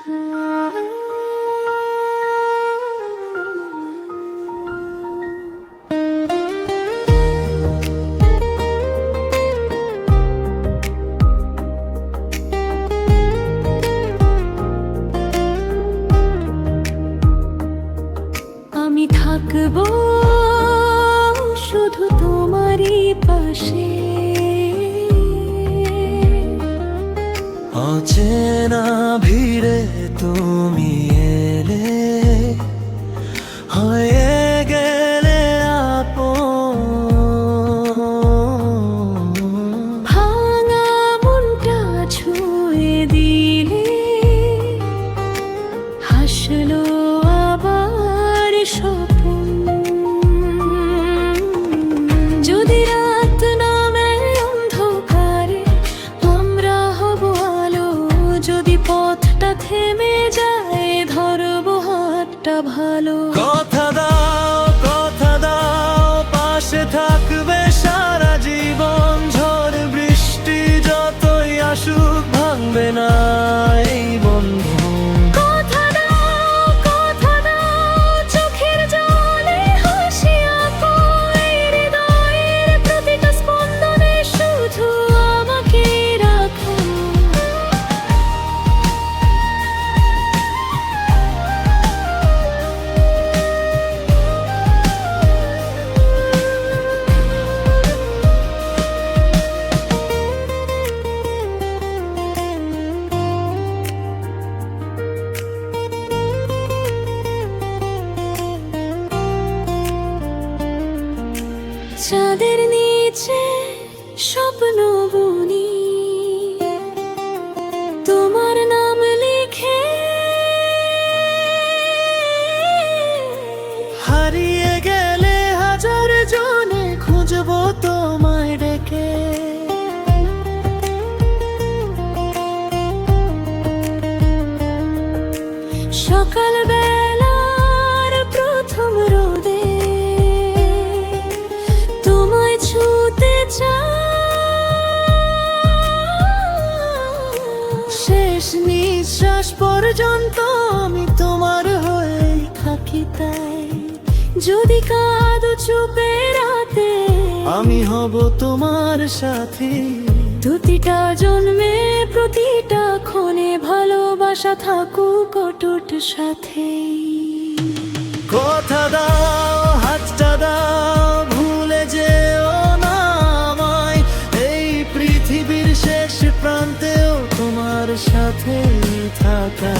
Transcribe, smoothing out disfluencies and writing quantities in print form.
আমি থাকবো শুধু তোমারই পাশে, অচেনা ভিড়ে তুমি এলে, হয়ে গেলে আপন। ভাঙা মনটা ছুঁয়ে দিলে হাসলো আবার স্বপ্ন। যদি রাত নামে অন্ধকারে আমরা হব আলো, যদি পথটা থেমে যায় ধরবো হাতটা ভালো। কথা দাও পাশে থাকবে সারা জীবন, ঝড় বৃষ্টি যতই আসুক ভাঙবে না এই বন্ধন। কথা দাও চোখের জলে হাসি আঁকো, এই হৃদয়ের প্রতিটা স্পন্দনে শুধু আমাকে রাখো। চাঁদের নিচে স্বপ্ন বুনি, তোমার নাম লিখে। হারিয়ে গেলে হাজার জনে খুঁজবো তোমায় ডেকে। সকাল বেলার প্রথম রোদে তোমায় ছুঁতে চাই, শেষ নিঃশ্বাস পর্যন্ত আমি তোমার হয়ে থাকি তাই। যদি কাঁদো চুপে রাতে আমি হব তোমার সাথী। প্রতিটা জন্মে প্রতিটা ক্ষণে ভালোবাসা থাকুক অটুট সাথে। কথা দাও হাতটা দাও ভুলে যেও না আমায়, এই পৃথিবীর শেষ প্রান্তেও তোমার সাথে থাকা।